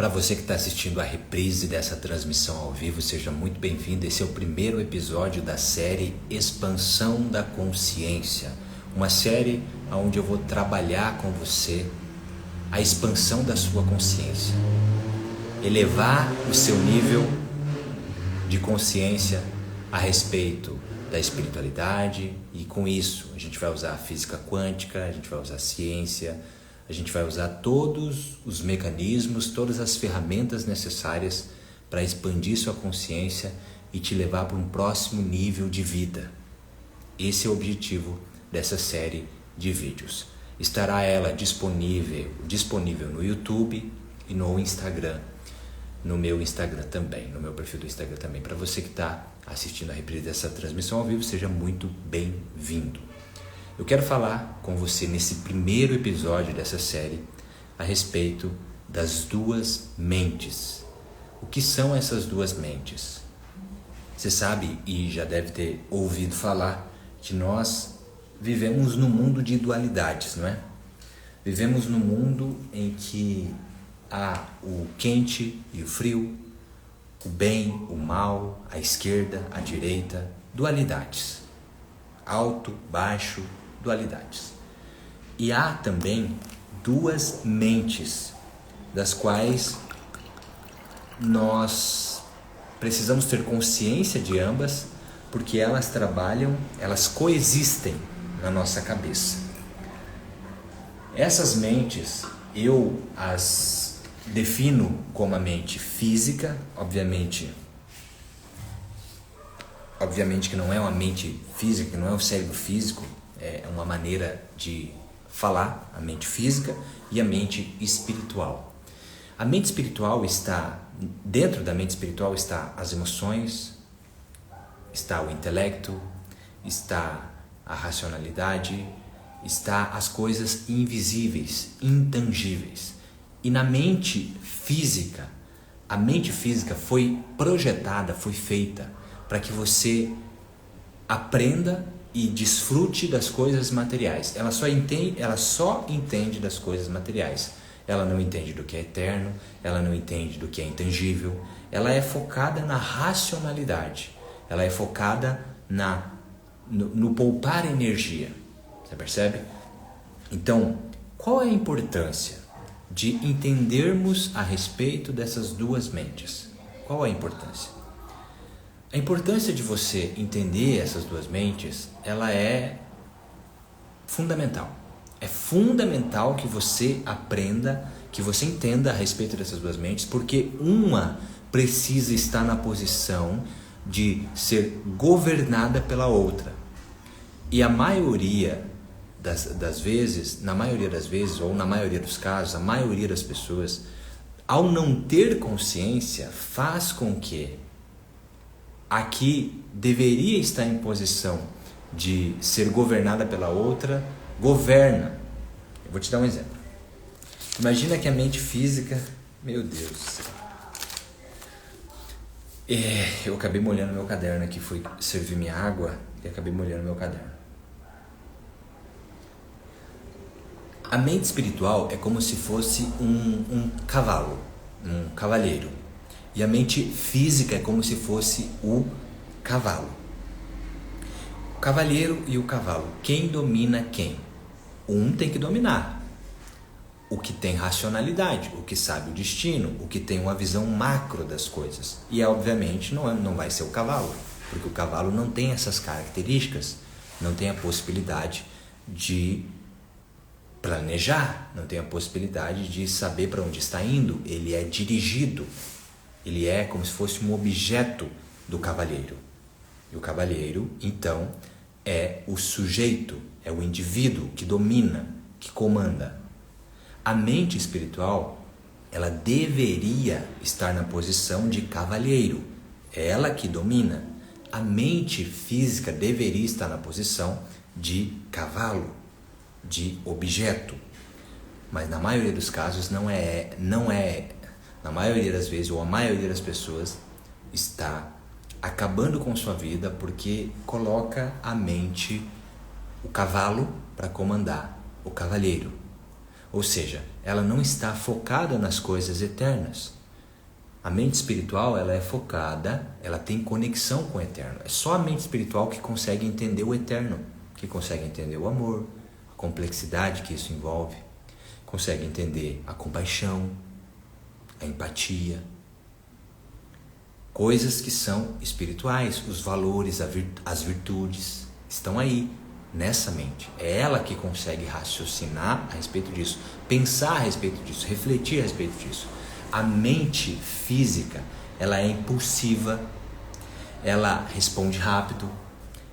Para você que está assistindo a reprise dessa transmissão ao vivo, seja muito bem-vindo. Esse é o primeiro episódio da série Expansão da Consciência. Uma série onde eu vou trabalhar com você a expansão da sua consciência. Elevar o seu nível de consciência a respeito da espiritualidade, e com isso a gente vai usar a física quântica, a gente vai usar a ciência, a gente vai usar todos os mecanismos, todas as ferramentas necessárias para expandir sua consciência e te levar para um próximo nível de vida. Esse é o objetivo dessa série de vídeos. Estará ela disponível no YouTube e no Instagram, no meu Instagram também, no meu perfil do Instagram também. Para você que está assistindo a reprise dessa transmissão ao vivo, seja muito bem-vindo. Eu quero falar com você nesse primeiro episódio dessa série a respeito das duas mentes. O que são essas duas mentes? Você sabe e já deve ter ouvido falar que nós vivemos num mundo de dualidades, não é? Vivemos num mundo em que há o quente e o frio, o bem, o mal, a esquerda, a direita, dualidades. Alto, baixo, dualidades. E há também duas mentes, das quais nós precisamos ter consciência de ambas, porque elas trabalham, elas coexistem na nossa cabeça. Essas mentes, eu as defino como a mente física, obviamente que não é uma mente física, que não é um cérebro físico, é uma maneira de falar, a mente física e a mente espiritual. A mente espiritual dentro da mente espiritual está as emoções, está o intelecto, está a racionalidade, está as coisas invisíveis, intangíveis. E na mente física, a mente física foi projetada, foi feita para que você aprenda e desfrute das coisas materiais. Ela só entende das coisas materiais. Ela não entende do que é eterno, ela não entende do que é intangível. Ela é focada na racionalidade. Ela é focada no poupar energia. Você percebe? Então, qual é a importância de entendermos a respeito dessas duas mentes? Qual é a importância? A importância de você entender essas duas mentes, ela é fundamental. É fundamental que você aprenda, que você entenda a respeito dessas duas mentes, porque uma precisa estar na posição de ser governada pela outra. E a maioria das vezes, na maioria das vezes, ou na maioria dos casos, a maioria das pessoas, ao não ter consciência, faz com que a que deveria estar em posição de ser governada pela outra, governa. Eu vou te dar um exemplo. Imagina que a mente física, meu Deus do céu. Eu acabei molhando meu caderno aqui, fui servir minha água e acabei molhando meu caderno. A mente espiritual é como se fosse um cavalo, um cavaleiro. E a mente física é como se fosse o cavalo. O cavaleiro e o cavalo, quem domina quem? Um tem que dominar. O que tem racionalidade, o que sabe o destino, o que tem uma visão macro das coisas. E obviamente não vai ser o cavalo, porque o cavalo não tem essas características, não tem a possibilidade de planejar, não tem a possibilidade de saber para onde está indo. Ele é dirigido. Ele é como se fosse um objeto do cavalheiro. E o cavalheiro, então, é o sujeito, é o indivíduo que domina, que comanda. A mente espiritual, ela deveria estar na posição de cavalheiro. É ela que domina. A mente física deveria estar na posição de cavalo, de objeto. Mas na maioria dos casos não é. Na maioria das vezes, ou a maioria das pessoas, está acabando com sua vida porque coloca a mente, o cavalo, para comandar o cavalheiro. Ou seja, ela não está focada nas coisas eternas. A mente espiritual, ela é focada, ela tem conexão com o eterno. É só a mente espiritual que consegue entender o eterno, que consegue entender o amor, a complexidade que isso envolve, consegue entender a compaixão, a empatia, coisas que são espirituais, os valores, as virtudes estão aí, nessa mente. É ela que consegue raciocinar a respeito disso, pensar a respeito disso, refletir a respeito disso. A mente física, ela é impulsiva, ela responde rápido,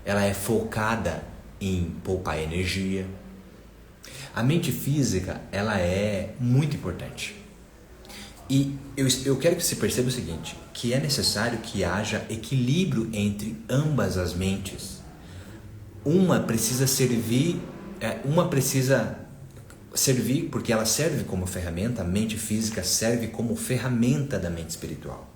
ela é focada em poupar energia. A mente física, ela é muito importante. E eu quero que você perceba o seguinte, que é necessário que haja equilíbrio entre ambas as mentes. Uma precisa servir porque ela serve como ferramenta, a mente física serve como ferramenta da mente espiritual.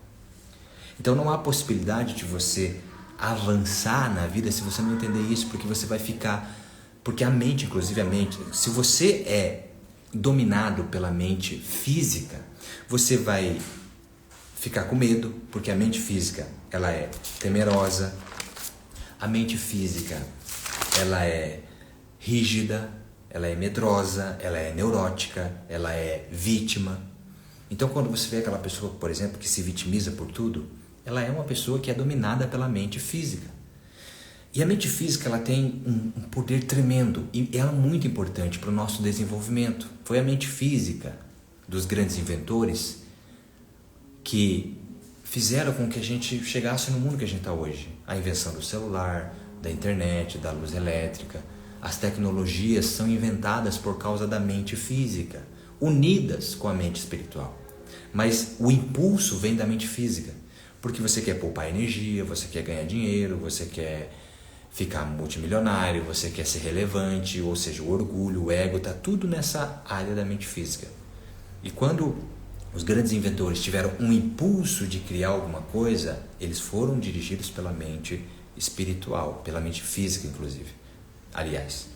Então não há possibilidade de você avançar na vida se você não entender isso, porque você vai ficar... Porque a mente, inclusive a mente, se você é dominado pela mente física, você vai ficar com medo, porque a mente física, ela é temerosa, a mente física, ela é rígida, ela é medrosa, ela é neurótica, ela é vítima. Então quando você vê aquela pessoa, por exemplo, que se vitimiza por tudo, ela é uma pessoa que é dominada pela mente física. E a mente física, ela tem um poder tremendo e ela é muito importante para o nosso desenvolvimento. Foi a mente física dos grandes inventores que fizeram com que a gente chegasse no mundo que a gente está hoje. A invenção do celular, da internet, da luz elétrica. As tecnologias são inventadas por causa da mente física, unidas com a mente espiritual. Mas o impulso vem da mente física, porque você quer poupar energia, você quer ganhar dinheiro, você quer ficar multimilionário, você quer ser relevante, ou seja, o orgulho, o ego, está tudo nessa área da mente física. E quando os grandes inventores tiveram um impulso de criar alguma coisa, eles foram dirigidos pela mente espiritual, pela mente física, inclusive. Aliás.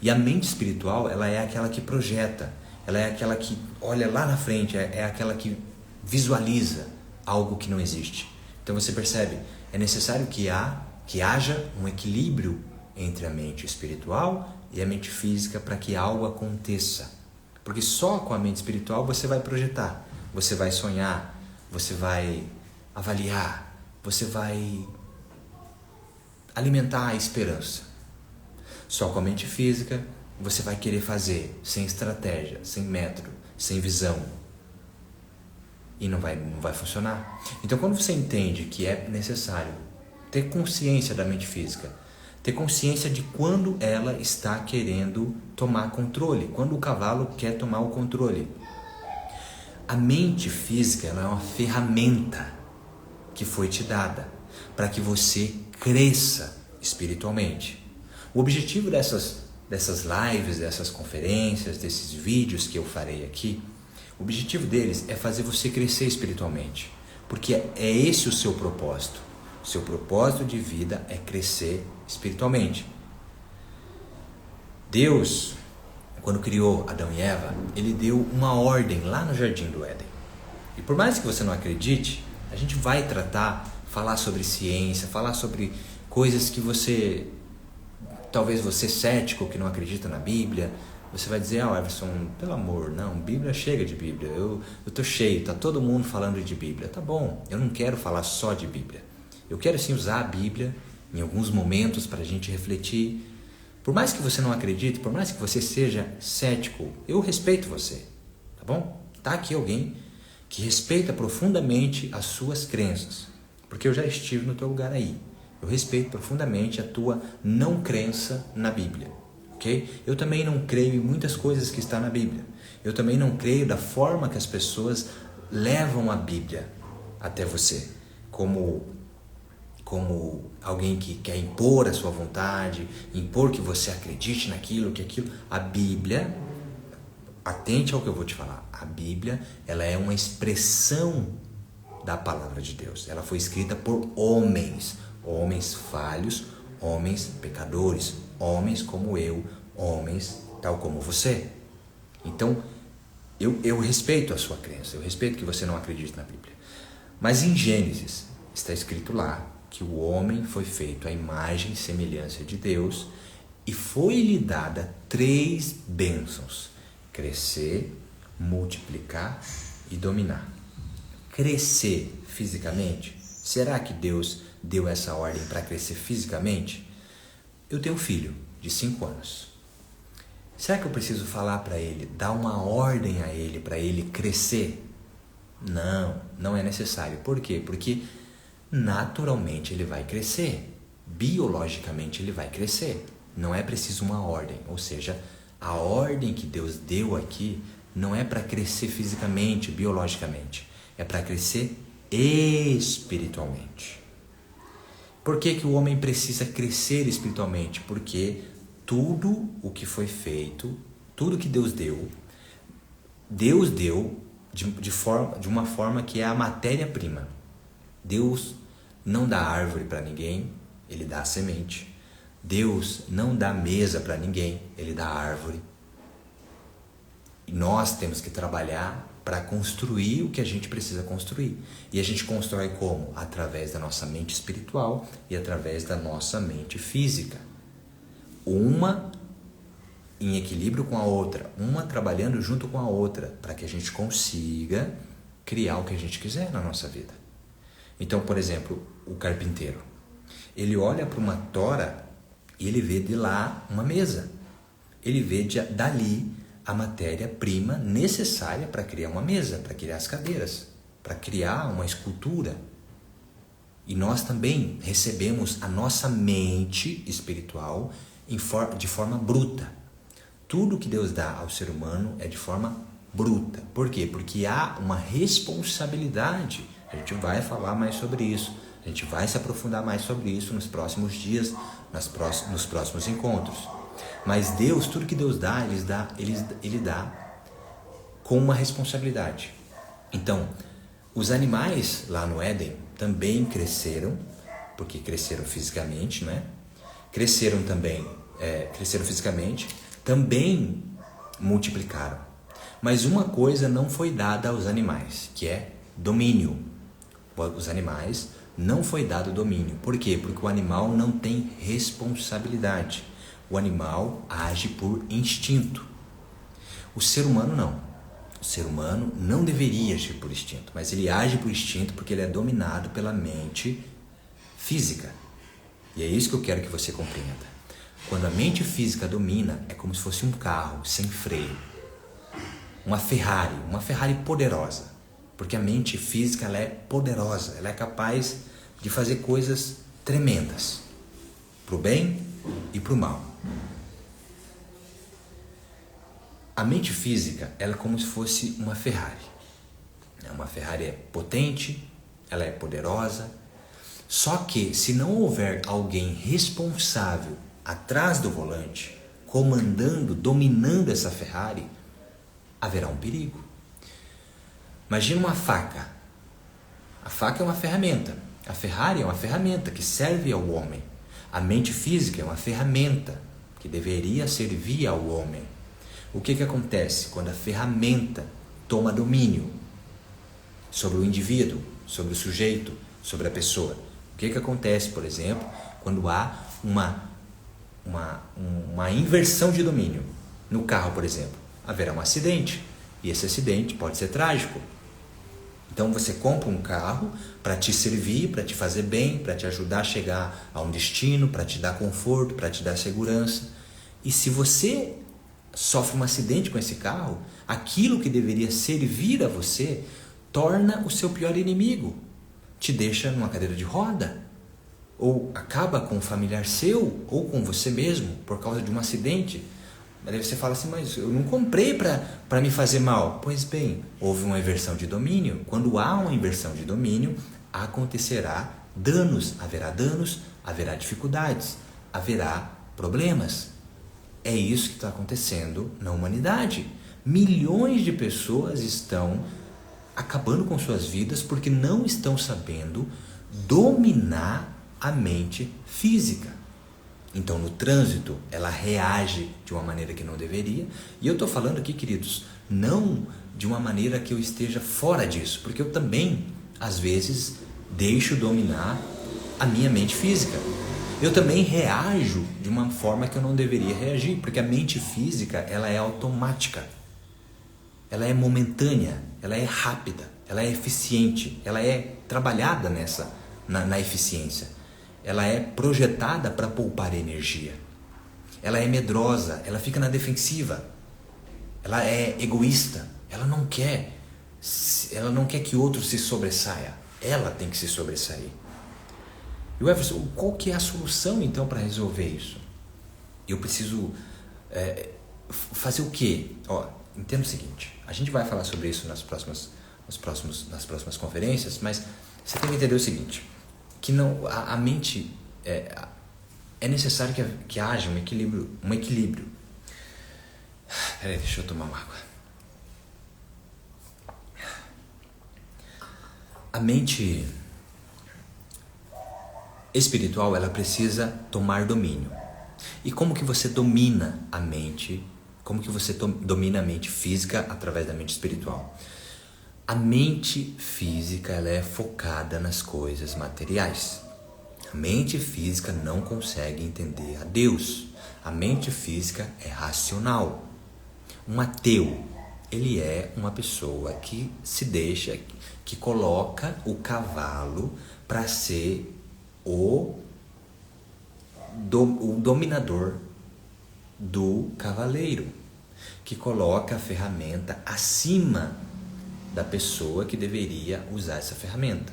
E a mente espiritual, ela é aquela que projeta, ela é aquela que olha lá na frente, é aquela que visualiza algo que não existe. Então você percebe, é necessário que haja um equilíbrio entre a mente espiritual e a mente física para que algo aconteça. Porque só com a mente espiritual você vai projetar, você vai sonhar, você vai avaliar, você vai alimentar a esperança. Só com a mente física você vai querer fazer sem estratégia, sem método, sem visão. E não vai funcionar. Então quando você entende que é necessário ter consciência da mente física, ter consciência de quando ela está querendo tomar controle, quando o cavalo quer tomar o controle. A mente física, ela é uma ferramenta que foi te dada para que você cresça espiritualmente. O objetivo dessas lives, dessas conferências, desses vídeos que eu farei aqui, o objetivo deles é fazer você crescer espiritualmente, porque é esse o seu propósito. O seu propósito de vida é crescer espiritualmente. Deus, quando criou Adão e Eva, ele deu uma ordem lá no Jardim do Éden. E por mais que você não acredite, a gente vai falar sobre ciência, falar sobre coisas que talvez você cético que não acredita na Bíblia, você vai dizer, Everson, pelo amor, não, Bíblia chega de Bíblia, eu tô cheio, tá todo mundo falando de Bíblia. Tá bom, eu não quero falar só de Bíblia. Eu quero sim usar a Bíblia em alguns momentos para a gente refletir. Por mais que você não acredite, por mais que você seja cético, eu respeito você, tá bom? Tá aqui alguém que respeita profundamente as suas crenças, porque eu já estive no teu lugar aí. Eu respeito profundamente a tua não crença na Bíblia, ok? Eu também não creio em muitas coisas que está na Bíblia. Eu também não creio da forma que as pessoas levam a Bíblia até você, como alguém que quer impor a sua vontade, impor que você acredite naquilo, que aquilo. A Bíblia, atente ao que eu vou te falar, a Bíblia, ela é uma expressão da palavra de Deus. Ela foi escrita por homens falhos, homens pecadores, homens como eu, homens tal como você. Então, Eu respeito a sua crença, eu respeito que você não acredite na Bíblia. Mas em Gênesis está escrito lá que o homem foi feito à imagem e semelhança de Deus e foi-lhe dada 3 bênçãos: crescer, multiplicar e dominar. Crescer fisicamente, será que Deus deu essa ordem para crescer fisicamente? Eu tenho um filho de 5 anos. Será que eu preciso falar para ele, dar uma ordem a ele para ele crescer? Não, não é necessário. Por quê? Porque naturalmente ele vai crescer. Biologicamente ele vai crescer. Não é preciso uma ordem. Ou seja, a ordem que Deus deu aqui não é para crescer fisicamente, biologicamente. É para crescer espiritualmente. Por que que o homem precisa crescer espiritualmente? Porque tudo o que foi feito, tudo que Deus deu de uma forma que é a matéria-prima. Deus não dá árvore para ninguém, Ele dá a semente. Deus não dá mesa para ninguém, Ele dá árvore. E nós temos que trabalhar para construir o que a gente precisa construir. E a gente constrói como? Através da nossa mente espiritual e através da nossa mente física. Uma em equilíbrio com a outra, uma trabalhando junto com a outra, para que a gente consiga criar o que a gente quiser na nossa vida. Então, por exemplo, o carpinteiro, ele olha para uma tora e ele vê de lá uma mesa. Ele vê dali a matéria-prima necessária para criar uma mesa, para criar as cadeiras, para criar uma escultura. E nós também recebemos a nossa mente espiritual de forma bruta. Tudo que Deus dá ao ser humano é de forma bruta. Por quê? Porque há uma responsabilidade. A gente vai falar mais sobre isso. A gente vai se aprofundar mais sobre isso nos próximos dias, nos próximos encontros. Mas Deus, tudo que Deus dá, Ele dá com uma responsabilidade. Então, os animais lá no Éden também cresceram, porque cresceram fisicamente, né? Cresceram fisicamente, também multiplicaram. Mas uma coisa não foi dada aos animais, que é domínio. Os animais não foi dado domínio. Por quê? Porque o animal não tem responsabilidade. O animal age por instinto. O ser humano não. O ser humano não deveria agir por instinto, mas ele age por instinto porque ele é dominado pela mente física. E é isso que eu quero que você compreenda. Quando a mente física domina, é como se fosse um carro sem freio. Uma Ferrari poderosa. Porque a mente física ela é poderosa, ela é capaz de fazer coisas tremendas. Para o bem e para o mal. A mente física ela é como se fosse uma Ferrari. Uma Ferrari é potente, ela é poderosa. Só que se não houver alguém responsável atrás do volante, comandando, dominando essa Ferrari, haverá um perigo. Imagina uma faca. A faca é uma ferramenta. A Ferrari é uma ferramenta que serve ao homem. A mente física é uma ferramenta que deveria servir ao homem. O que acontece quando a ferramenta toma domínio sobre o indivíduo, sobre o sujeito, sobre a pessoa? O que acontece, por exemplo, quando há uma inversão de domínio? No carro, por exemplo, haverá um acidente. E esse acidente pode ser trágico. Então você compra um carro para te servir, para te fazer bem, para te ajudar a chegar a um destino, para te dar conforto, para te dar segurança. E se você sofre um acidente com esse carro, aquilo que deveria servir a você torna o seu pior inimigo. Te deixa numa cadeira de roda. Ou acaba com um familiar seu, ou com você mesmo, por causa de um acidente. Aí você fala assim, mas eu não comprei para me fazer mal. Pois bem, houve uma inversão de domínio. Quando há uma inversão de domínio, acontecerá danos, haverá dificuldades, haverá problemas. É isso que está acontecendo na humanidade. Milhões de pessoas estão acabando com suas vidas porque não estão sabendo dominar a mente física. Então, no trânsito, ela reage de uma maneira que não deveria. E eu estou falando aqui, queridos, não de uma maneira que eu esteja fora disso, porque eu também, às vezes, deixo dominar a minha mente física. Eu também reajo de uma forma que eu não deveria reagir, porque a mente física, ela é automática, ela é momentânea, ela é rápida, ela é eficiente, ela é trabalhada na eficiência. Ela é projetada para poupar energia. Ela é medrosa, ela fica na defensiva. Ela é egoísta, ela não quer que outro se sobressaia. Ela tem que se sobressair. E o Everson, qual que é a solução então para resolver isso? Eu preciso fazer o quê? Entenda o seguinte, a gente vai falar sobre isso nas próximas conferências, mas você tem que entender o seguinte, que não, a mente, é necessário que haja um equilíbrio. Peraí, deixa eu tomar uma água. A mente espiritual, ela precisa tomar domínio. E como que você domina a mente? Como que você domina a mente física através da mente espiritual? A mente física, ela é focada nas coisas materiais. A mente física não consegue entender a Deus. A mente física é racional. Um ateu, ele é uma pessoa que que coloca o cavalo para ser o dominador do cavaleiro, que coloca a ferramenta acima da pessoa que deveria usar essa ferramenta.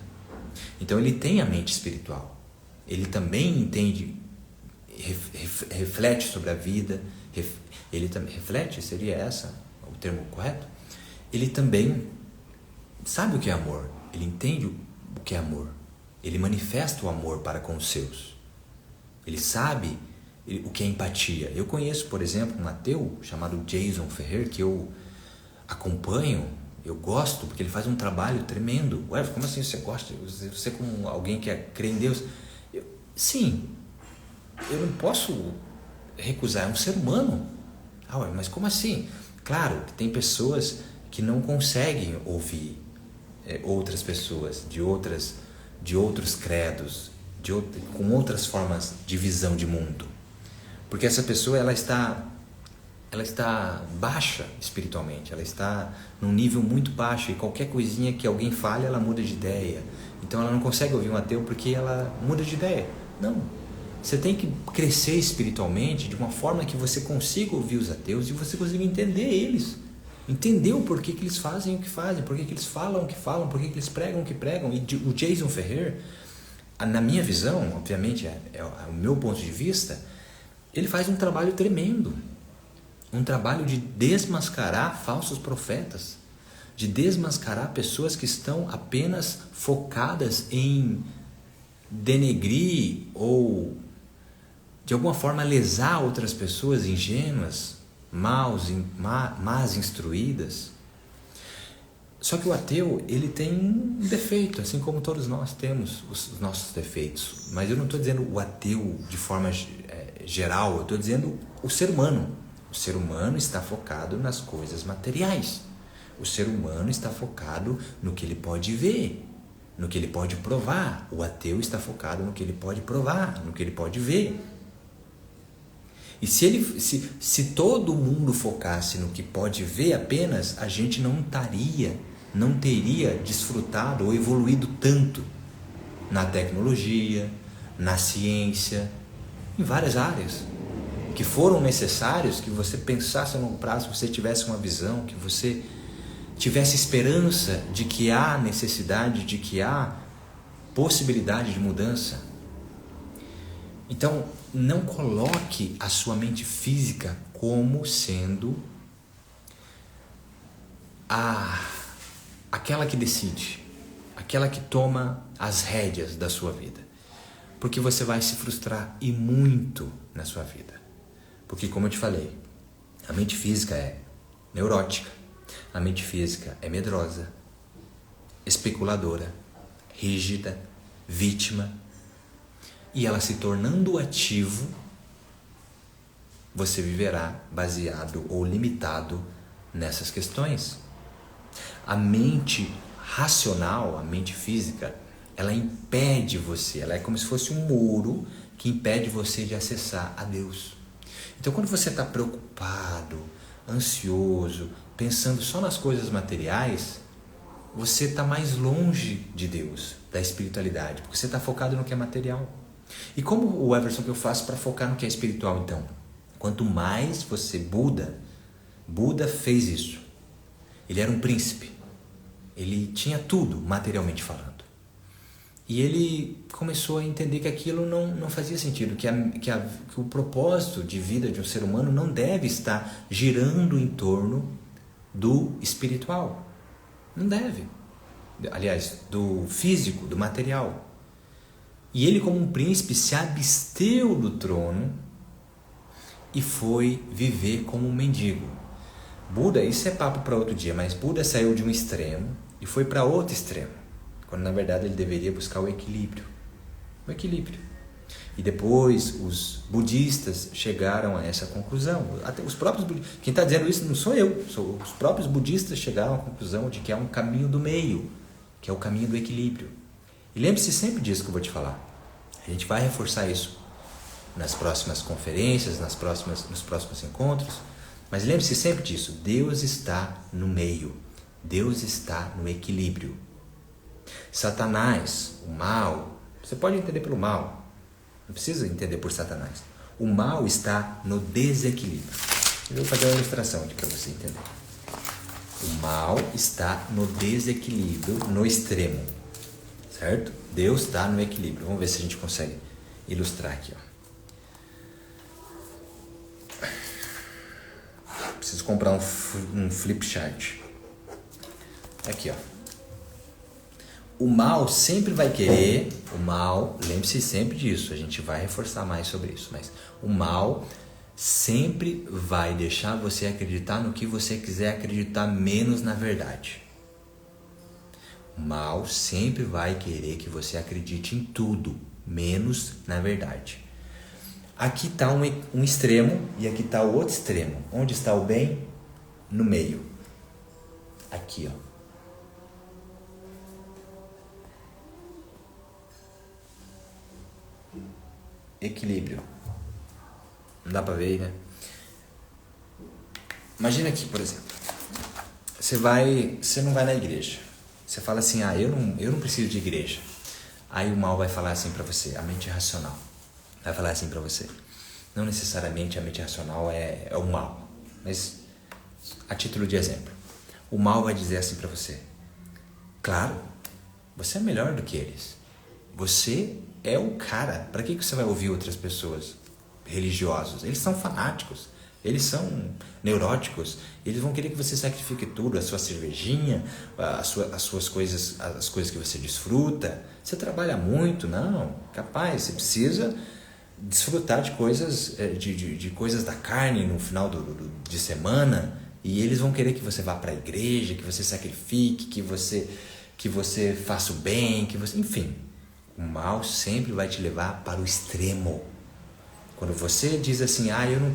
Então ele tem a mente espiritual, ele também entende, reflete sobre a vida, ele também reflete, seria essa o termo correto? Ele também sabe o que é amor, ele entende o que é amor, ele manifesta o amor para com os seus, ele sabe o que é empatia. Eu conheço, por exemplo, um ateu chamado Jason Ferrer, que eu acompanho, eu gosto, porque ele faz um trabalho tremendo. Ué, como assim você gosta? Você como alguém que crê em Deus? Sim, eu não posso recusar, é um ser humano. Mas como assim? Claro, que tem pessoas que não conseguem ouvir outras pessoas de outros credos, com outras formas de visão de mundo. Porque essa pessoa ela está baixa espiritualmente, ela está num nível muito baixo e qualquer coisinha que alguém fale, ela muda de ideia. Então ela não consegue ouvir um ateu porque ela muda de ideia. Não. Você tem que crescer espiritualmente de uma forma que você consiga ouvir os ateus e você consiga entender eles. Entender o porquê que eles fazem o que fazem, porquê que eles falam o que falam, porquê que eles pregam o que pregam. E o Jason Ferrer, na minha visão, obviamente é o meu ponto de vista, ele faz um trabalho tremendo. Um trabalho de desmascarar falsos profetas, de desmascarar pessoas que estão apenas focadas em denegrir ou de alguma forma lesar outras pessoas ingênuas, más instruídas. Só que o ateu, ele tem um defeito, assim como todos nós temos os nossos defeitos. Mas eu não estou dizendo o ateu de forma geral, eu estou dizendo o ser humano. O ser humano está focado nas coisas materiais. O ser humano está focado no que ele pode ver, no que ele pode provar. O ateu está focado no que ele pode provar, no que ele pode ver. E se todo mundo focasse no que pode ver apenas, a gente não teria desfrutado ou evoluído tanto na tecnologia, na ciência, em várias áreas que foram necessários, que você pensasse no prazo, que você tivesse uma visão, que você tivesse esperança de que há necessidade, de que há possibilidade de mudança. Então, não coloque a sua mente física como sendo aquela que decide, aquela que toma as rédeas da sua vida. Porque você vai se frustrar e muito na sua vida. Porque, como eu te falei, a mente física é neurótica, a mente física é medrosa, especuladora, rígida, vítima. E ela se tornando ativo, você viverá baseado ou limitado nessas questões. A mente racional, a mente física, ela impede você, ela é como se fosse um muro que impede você de acessar a Deus. Então, quando você está preocupado, ansioso, pensando só nas coisas materiais, você está mais longe de Deus, da espiritualidade, porque você está focado no que é material. E como o Everson que eu faço para focar no que é espiritual, então? Quanto mais você Buda fez isso. Ele era um príncipe. Ele tinha tudo, materialmente falando. E ele começou a entender que aquilo não fazia sentido, que o propósito de vida de um ser humano não deve estar girando em torno do espiritual. Não deve. Aliás, do físico, do material. E ele, como um príncipe, se absteu do trono e foi viver como um mendigo. Buda, isso é papo para outro dia, mas Buda saiu de um extremo e foi para outro extremo, quando na verdade ele deveria buscar o equilíbrio. O equilíbrio. E depois os budistas chegaram a essa conclusão. Até os próprios budistas, quem está dizendo isso não sou eu, os próprios budistas chegaram à conclusão de que há um caminho do meio, que é o caminho do equilíbrio. E lembre-se sempre disso que eu vou te falar. A gente vai reforçar isso nas próximas conferências, nos próximos encontros. Mas lembre-se sempre disso. Deus está no meio. Deus está no equilíbrio. Satanás, o mal, você pode entender pelo mal. Não precisa entender por Satanás. O mal está no desequilíbrio. Eu vou fazer uma ilustração aqui para você entender. O mal está no desequilíbrio, no extremo. Certo? Deus está no equilíbrio. Vamos ver se a gente consegue ilustrar aqui. Preciso comprar um flip chart. Aqui, ó. O mal sempre vai querer, lembre-se sempre disso, a gente vai reforçar mais sobre isso, mas o mal sempre vai deixar você acreditar no que você quiser acreditar, menos na verdade. O mal sempre vai querer que você acredite em tudo, menos na verdade. Aqui está um extremo e aqui está o outro extremo. Onde está o bem? No meio. Aqui, ó. Equilíbrio. Não dá pra ver, né? Imagina aqui, por exemplo. Você não vai na igreja. Você fala assim, eu não preciso de igreja. Aí o mal vai falar assim pra você, a mente racional. Vai falar assim pra você. Não necessariamente a mente racional é o mal. Mas, a título de exemplo. O mal vai dizer assim pra você. Claro, você é melhor do que eles. Você é o cara. Para que você vai ouvir outras pessoas religiosos? Eles são fanáticos. Eles são neuróticos. Eles vão querer que você sacrifique tudo. A sua cervejinha, as suas coisas, as coisas que você desfruta. Você trabalha muito? Não. Capaz, você precisa desfrutar de coisas, de coisas da carne no final de semana. E eles vão querer que você vá para a igreja, que você sacrifique, que você faça o bem, enfim. O mal sempre vai te levar para o extremo. Quando você diz assim, eu não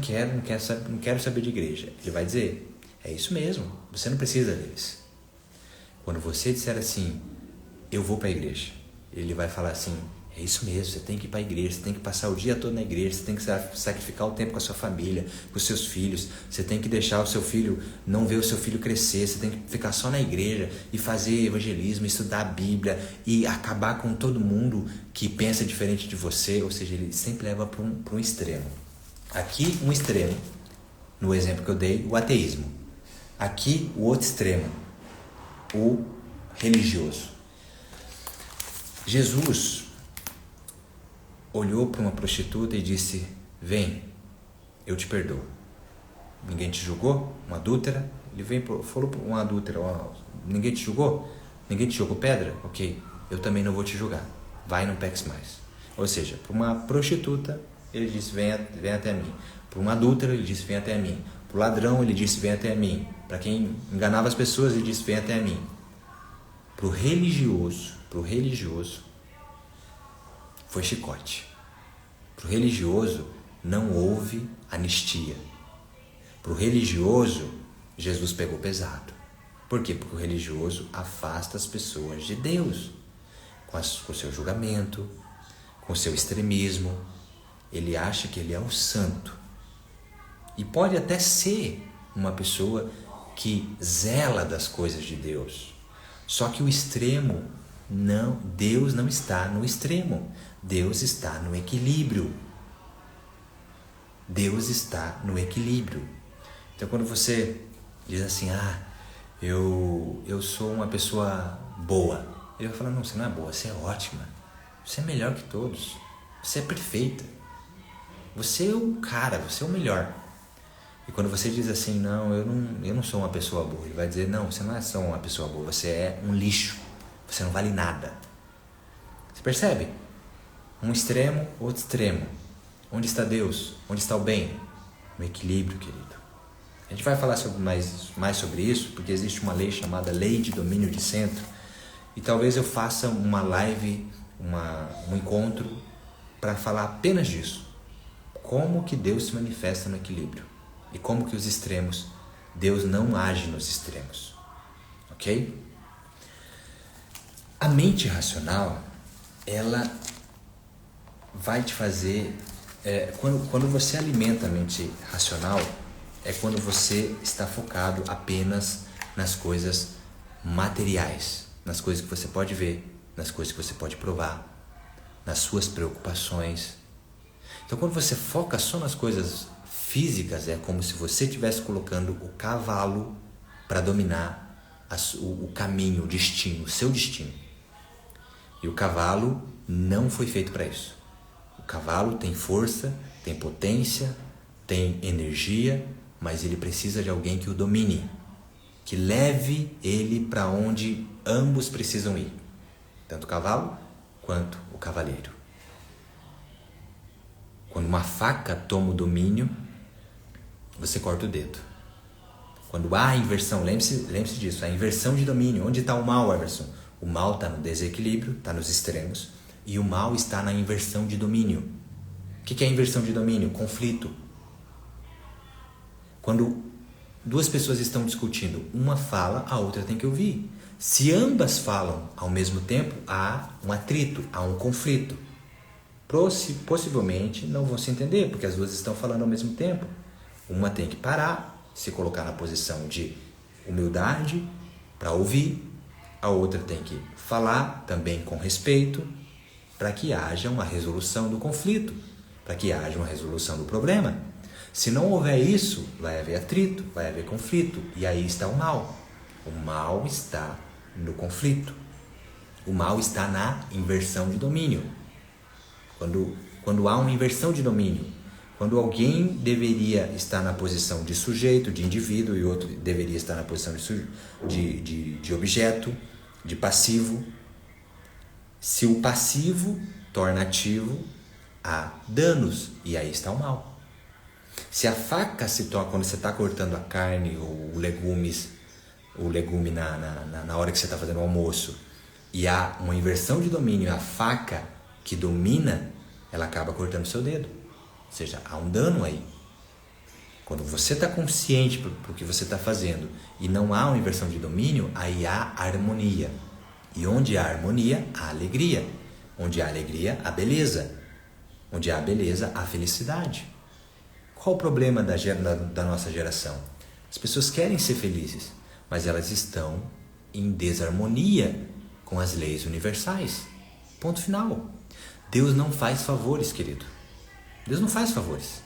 quero saber de igreja, ele vai dizer, é isso mesmo, você não precisa deles. Quando você disser assim, eu vou para a igreja, ele vai falar assim, é isso mesmo, você tem que ir para a igreja, você tem que passar o dia todo na igreja, você tem que sacrificar o tempo com a sua família, com os seus filhos, você tem que deixar o seu filho, não ver o seu filho crescer, você tem que ficar só na igreja e fazer evangelismo, estudar a Bíblia e acabar com todo mundo que pensa diferente de você, ou seja, ele sempre leva para um extremo. Aqui um extremo, no exemplo que eu dei, o ateísmo. Aqui o outro extremo, o religioso. Jesus olhou para uma prostituta e disse, vem, eu te perdoo. Ninguém te julgou? Uma adúltera? Ele falou para uma adúltera, ninguém te julgou? Ninguém te jogou pedra? Ok, eu também não vou te julgar. Vai e não peques mais. Ou seja, para uma prostituta, ele disse, vem até mim. Para uma adúltera, ele disse, vem até mim. Para o ladrão, ele disse, vem até mim. Para quem enganava as pessoas, ele disse, vem até mim. Para o religioso, foi chicote. Para o religioso, não houve anistia. Para o religioso, Jesus pegou pesado. Por quê? Porque o religioso afasta as pessoas de Deus com o seu julgamento, com o seu extremismo. Ele acha que ele é o santo. E pode até ser uma pessoa que zela das coisas de Deus. Só que o extremo, não, Deus não está no extremo. Deus está no equilíbrio. Deus está no equilíbrio. Então quando você diz assim, eu sou uma pessoa boa, ele vai falar, não, você não é boa, você é ótima. Você é melhor que todos. Você é perfeita. Você é o cara, você é o melhor. E quando você diz assim, não, eu não sou uma pessoa boa, ele vai dizer, não, você não é só uma pessoa boa, você é um lixo, você não vale nada. Você percebe? Um extremo, outro extremo. Onde está Deus? Onde está o bem? No equilíbrio, querido. A gente vai falar mais sobre isso, porque existe uma lei chamada Lei de Domínio de Centro, e talvez eu faça uma live, um encontro, para falar apenas disso. Como que Deus se manifesta no equilíbrio. E como que os extremos, Deus não age nos extremos. Ok? A mente racional, ela vai te fazer... quando você alimenta a mente racional, é quando você está focado apenas nas coisas materiais, nas coisas que você pode ver, nas coisas que você pode provar, nas suas preocupações. Então, quando você foca só nas coisas físicas, é como se você estivesse colocando o cavalo para dominar o caminho, o destino, o seu destino. E o cavalo não foi feito para isso. O cavalo tem força, tem potência, tem energia, mas ele precisa de alguém que o domine, que leve ele para onde ambos precisam ir, tanto o cavalo quanto o cavaleiro. Quando uma faca toma o domínio, você corta o dedo. Quando há inversão, lembre-se disso, a inversão de domínio. Onde está o mal, Everson? O mal está no desequilíbrio, está nos extremos, e o mal está na inversão de domínio. O que é a inversão de domínio? Conflito. Quando duas pessoas estão discutindo, uma fala, a outra tem que ouvir. Se ambas falam ao mesmo tempo, há um atrito, há um conflito. Possivelmente não vão se entender, porque as duas estão falando ao mesmo tempo. Uma tem que parar, se colocar na posição de humildade para ouvir. A outra tem que falar também com respeito para que haja uma resolução do conflito, para que haja uma resolução do problema. Se não houver isso, vai haver atrito, vai haver conflito, e aí está o mal. O mal está no conflito. O mal está na inversão de domínio. Quando há uma inversão de domínio, quando alguém deveria estar na posição de sujeito, de indivíduo, e outro deveria estar na posição de objeto, de passivo, se o passivo torna ativo, há danos, e aí está o mal. Se a faca se toca quando você está cortando a carne ou o legume na hora que você está fazendo o almoço, e há uma inversão de domínio, a faca que domina, ela acaba cortando o seu dedo. Ou seja, há um dano aí. Quando você está consciente do que você está fazendo e não há uma inversão de domínio, aí há harmonia. E onde há harmonia, há alegria. Onde há alegria, há beleza. Onde há beleza, há felicidade. Qual o problema da nossa geração? As pessoas querem ser felizes, mas elas estão em desarmonia com as leis universais. Ponto final. Deus não faz favores, querido. Deus não faz favores.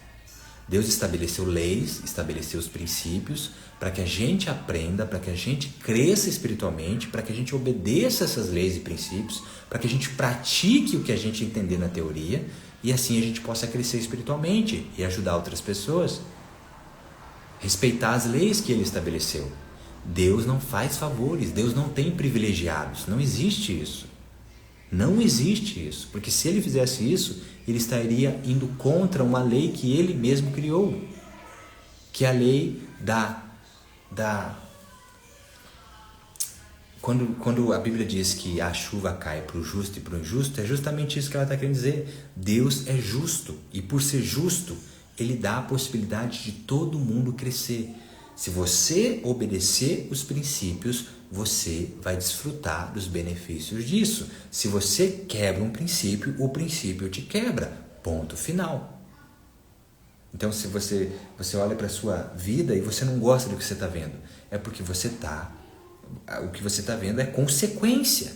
Deus estabeleceu leis, estabeleceu os princípios para que a gente aprenda, para que a gente cresça espiritualmente, para que a gente obedeça essas leis e princípios, para que a gente pratique o que a gente entender na teoria e assim a gente possa crescer espiritualmente e ajudar outras pessoas. Respeitar as leis que Ele estabeleceu. Deus não faz favores, Deus não tem privilegiados, não existe isso. Não existe isso, porque se Ele fizesse isso, Ele estaria indo contra uma lei que Ele mesmo criou, que é a lei Quando a Bíblia diz que a chuva cai para o justo e para o injusto, é justamente isso que ela está querendo dizer. Deus é justo e, por ser justo, Ele dá a possibilidade de todo mundo crescer. Se você obedecer os princípios, você vai desfrutar dos benefícios disso. Se você quebra um princípio, o princípio te quebra. Ponto final. Então, se você olha para a sua vida e você não gosta do que você está vendo, é porque o que você está vendo é consequência.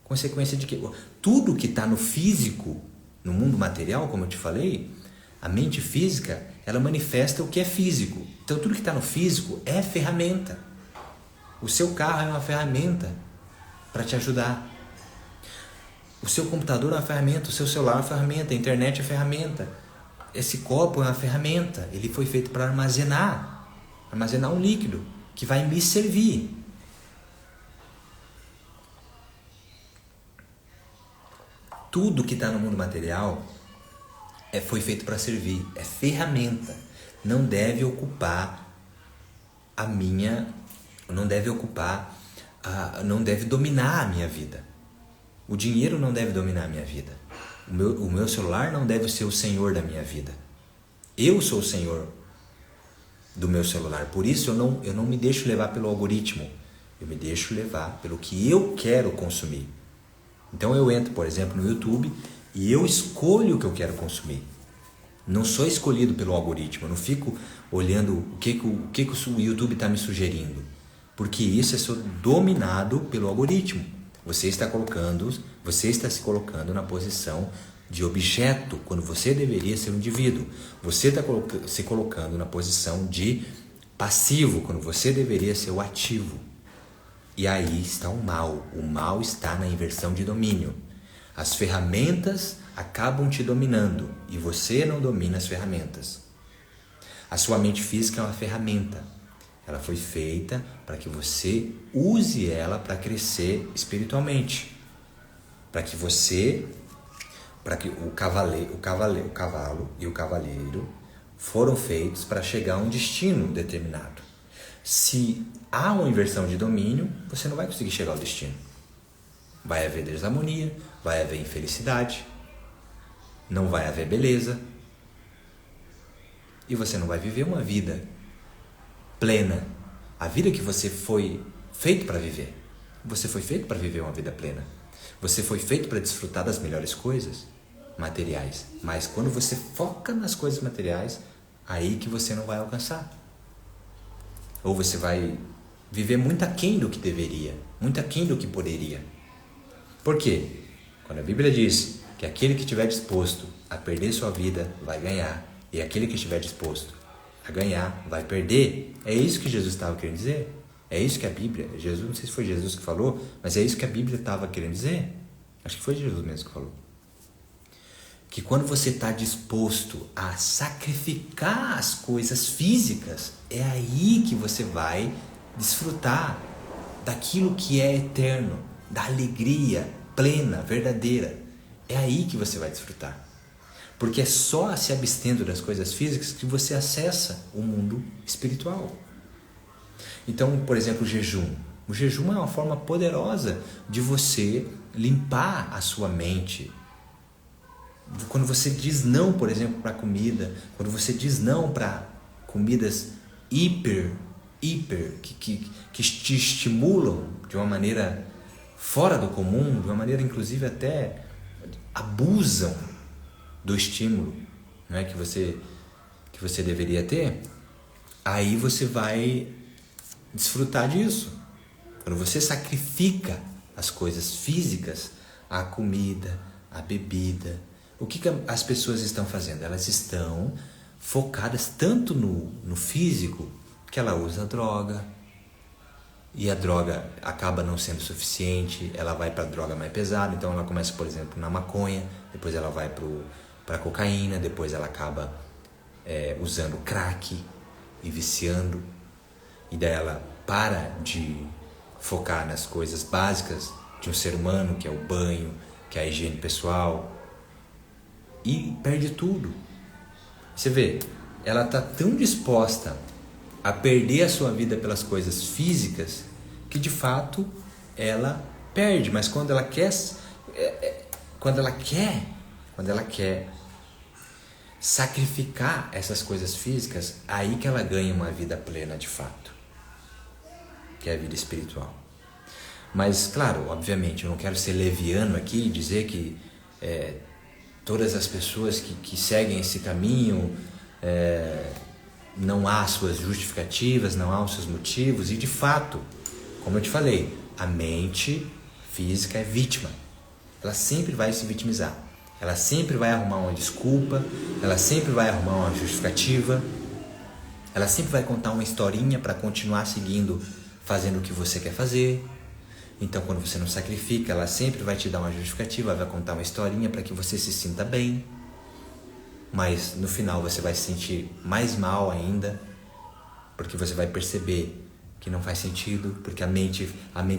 Consequência de que tudo que está no físico, no mundo material, como eu te falei, a mente física, ela manifesta o que é físico. Então, tudo que está no físico é ferramenta. O seu carro é uma ferramenta para te ajudar. O seu computador é uma ferramenta, o seu celular é uma ferramenta, a internet é uma ferramenta. Esse copo é uma ferramenta, ele foi feito para armazenar um líquido que vai me servir. Tudo que está no mundo material foi feito para servir, é ferramenta. Não deve ocupar não deve dominar a minha vida. O dinheiro não deve dominar a minha vida. O meu celular não deve ser o senhor da minha vida. Eu sou o senhor do meu celular. Por isso eu não me deixo levar pelo algoritmo. Eu me deixo levar pelo que eu quero consumir. Então eu entro, por exemplo, no YouTube e eu escolho o que eu quero consumir. Não sou escolhido pelo algoritmo. Eu não fico olhando o que o YouTube está me sugerindo. Porque isso é só dominado pelo algoritmo. Você está se colocando na posição de objeto, quando você deveria ser um indivíduo. Você está se colocando na posição de passivo, quando você deveria ser o ativo. E aí está o mal. O mal está na inversão de domínio. As ferramentas acabam te dominando e você não domina as ferramentas. A sua mente física é uma ferramenta. Ela foi feita para que você use ela para crescer espiritualmente. Para que o cavalo e o cavaleiro foram feitos para chegar a um destino determinado. Se há uma inversão de domínio, você não vai conseguir chegar ao destino. Vai haver desarmonia, vai haver infelicidade, não vai haver beleza. E você não vai viver uma vida plena. A vida que você foi feito para viver. Você foi feito para viver uma vida plena. Você foi feito para desfrutar das melhores coisas materiais. Mas quando você foca nas coisas materiais, aí que você não vai alcançar. Ou você vai viver muito aquém do que deveria, muito aquém do que poderia. Por quê? Quando a Bíblia diz que aquele que estiver disposto a perder sua vida vai ganhar, e aquele que estiver disposto a ganhar vai perder, é isso que Jesus estava querendo dizer? É isso que a Bíblia, não sei se foi Jesus que falou, mas é isso que a Bíblia estava querendo dizer? Acho que foi Jesus mesmo que falou. Que quando você está disposto a sacrificar as coisas físicas, é aí que você vai desfrutar daquilo que é eterno, da alegria plena, verdadeira. É aí que você vai desfrutar. Porque é só se abstendo das coisas físicas que você acessa o mundo espiritual. Então, por exemplo, o jejum. O jejum é uma forma poderosa de você limpar a sua mente. Quando você diz não, por exemplo, para comida, quando você diz não para comidas que te estimulam de uma maneira fora do comum, de uma maneira inclusive até abusam do estímulo, né, que você deveria ter, aí você vai desfrutar disso. Quando você sacrifica as coisas físicas, a comida, a bebida, o que as pessoas estão fazendo? Elas estão focadas tanto no físico que ela usa a droga, e a droga acaba não sendo suficiente, ela vai para a droga mais pesada, então ela começa, por exemplo, na maconha, depois ela vai para a cocaína, depois ela acaba usando crack e viciando, e daí ela para de focar nas coisas básicas de um ser humano, que é o banho, que é a higiene pessoal, e perde tudo. Você vê, ela está tão disposta a perder a sua vida pelas coisas físicas que de fato ela perde. Mas quando ela quer, quando ela quer sacrificar essas coisas físicas, aí que ela ganha uma vida plena de fato, que é a vida espiritual. Mas, claro, obviamente, eu não quero ser leviano aqui e dizer que todas as pessoas que seguem esse caminho, não há suas justificativas, não há os seus motivos. E, de fato, como eu te falei, a mente física é vítima. Ela sempre vai se vitimizar. Ela sempre vai arrumar uma desculpa, ela sempre vai arrumar uma justificativa, ela sempre vai contar uma historinha para continuar seguindo, fazendo o que você quer fazer. Então, quando você não sacrifica, ela sempre vai te dar uma justificativa, vai contar uma historinha para que você se sinta bem. Mas no final você vai se sentir mais mal ainda, porque você vai perceber que não faz sentido, porque a mente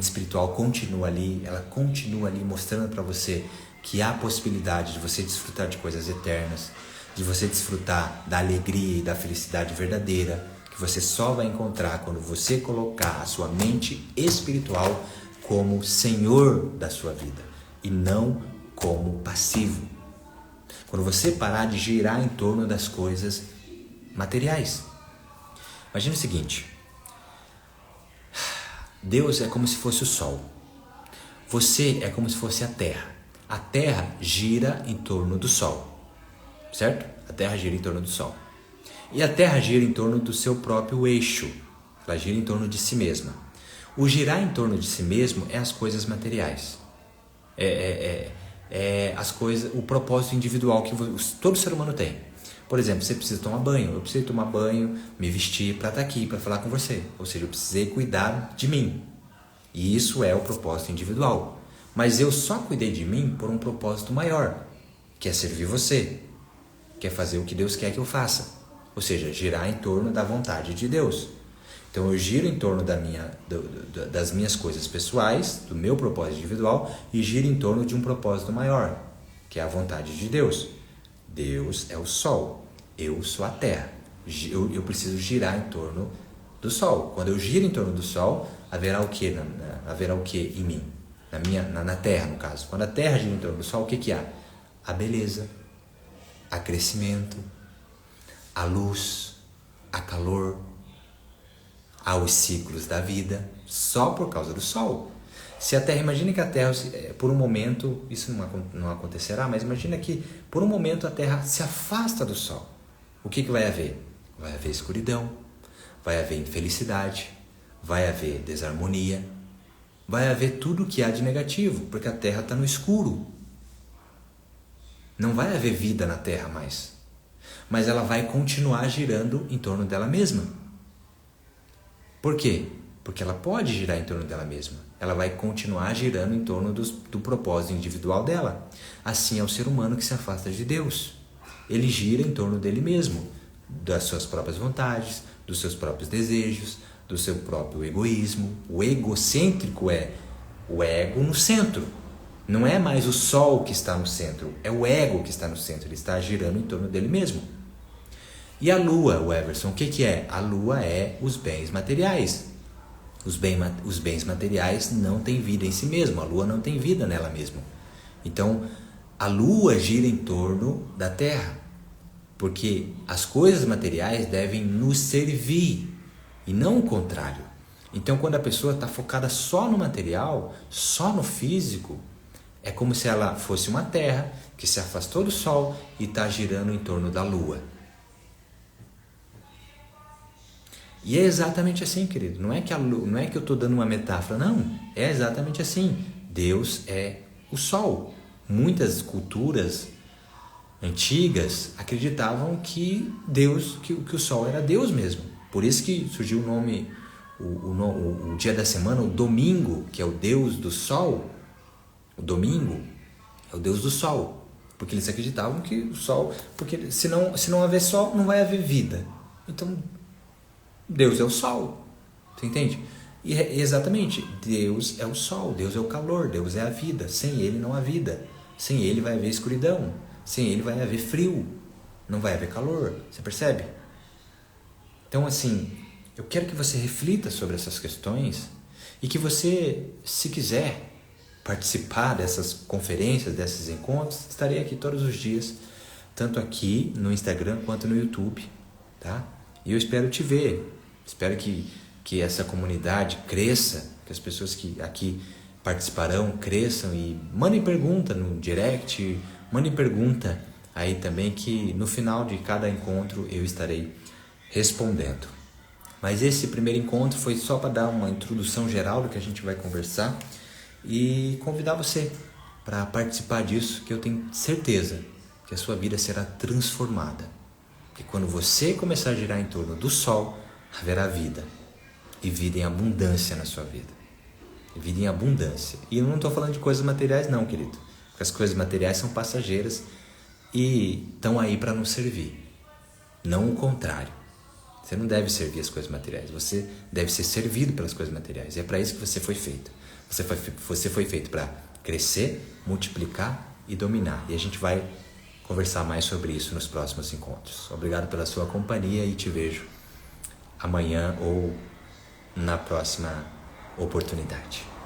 espiritual continua ali, ela continua ali mostrando para você que há a possibilidade de você desfrutar de coisas eternas, de você desfrutar da alegria e da felicidade verdadeira, que você só vai encontrar quando você colocar a sua mente espiritual como senhor da sua vida e não como passivo. Quando você parar de girar em torno das coisas materiais. Imagina o seguinte: Deus é como se fosse o sol. Você é como se fosse a terra. A terra gira em torno do sol, certo? A terra gira em torno do sol. E a terra gira em torno do seu próprio eixo. Ela gira em torno de si mesma. O girar em torno de si mesmo é as coisas materiais. As coisas, o propósito individual que todo ser humano tem. Por exemplo, você precisa tomar banho. Eu preciso tomar banho, me vestir para estar aqui, para falar com você. Ou seja, eu precisei cuidar de mim. E isso é o propósito individual. Mas eu só cuidei de mim por um propósito maior, que é servir você, que é fazer o que Deus quer que eu faça. Ou seja, girar em torno da vontade de Deus. Então eu giro em torno das minhas coisas pessoais, do meu propósito individual, e giro em torno de um propósito maior, que é a vontade de Deus. Deus é o sol, eu sou a terra. Eu preciso girar em torno do sol. Quando eu giro em torno do sol, haverá o que? Haverá o que em mim? Na terra, no caso. Quando a terra gira em torno do sol, o que há? A beleza, a crescimento, a luz, a calor, há os ciclos da vida, só por causa do sol. Se a terra, imagine que a terra, por um momento, isso não acontecerá, mas imagina que por um momento a terra se afasta do sol. O que vai haver? Vai haver escuridão, vai haver infelicidade, vai haver desarmonia, vai haver tudo o que há de negativo, porque a terra está no escuro. Não vai haver vida na terra mais, mas ela vai continuar girando em torno dela mesma. Por quê? Porque ela pode girar em torno dela mesma. Ela vai continuar girando em torno do propósito individual dela. Assim é o ser humano que se afasta de Deus. Ele gira em torno dele mesmo, das suas próprias vontades, dos seus próprios desejos, do seu próprio egoísmo. O egocêntrico é o ego no centro. Não é mais o sol que está no centro, é o ego que está no centro. Ele está girando em torno dele mesmo. E a lua, o Everson, o que é? A lua é os bens materiais. Os bens materiais não têm vida em si mesmo. A lua não tem vida nela mesma. Então, a lua gira em torno da terra. Porque as coisas materiais devem nos servir e não o contrário. Então, quando a pessoa está focada só no material, só no físico, é como se ela fosse uma terra que se afastou do sol e está girando em torno da lua. E é exatamente assim, querido. Não é que eu estou dando uma metáfora, não. É exatamente assim. Deus é o sol. Muitas culturas antigas acreditavam que o sol era Deus mesmo. Por isso que surgiu o nome, o dia da semana, o domingo, que é o Deus do sol. O domingo é o Deus do sol. Porque eles acreditavam que o sol... Porque se não haver sol, não vai haver vida. Então, Deus é o sol. Você entende? E exatamente, Deus é o sol, Deus é o calor, Deus é a vida. Sem Ele não há vida. Sem Ele vai haver escuridão. Sem Ele vai haver frio. Não vai haver calor. Você percebe? Então, assim, eu quero que você reflita sobre essas questões E que você, se quiser participar dessas conferências, desses encontros, estarei aqui todos os dias, tanto aqui no Instagram quanto no YouTube, tá? E eu espero te ver, espero que essa comunidade cresça, que as pessoas que aqui participarão cresçam e mandem pergunta no direct, mandem pergunta aí também, que no final de cada encontro eu estarei respondendo. Mas esse primeiro encontro foi só para dar uma introdução geral do que a gente vai conversar e convidar você para participar disso, que eu tenho certeza que a sua vida será transformada. Que quando você começar a girar em torno do sol, haverá vida. E vida em abundância na sua vida. E vida em abundância. E eu não estou falando de coisas materiais não, querido. Porque as coisas materiais são passageiras e estão aí para nos servir. Não o contrário. Você não deve servir as coisas materiais. Você deve ser servido pelas coisas materiais. E é para isso que você foi feito. Você foi feito para crescer, multiplicar e dominar. E a gente vai conversar mais sobre isso nos próximos encontros. Obrigado pela sua companhia e te vejo amanhã ou na próxima oportunidade.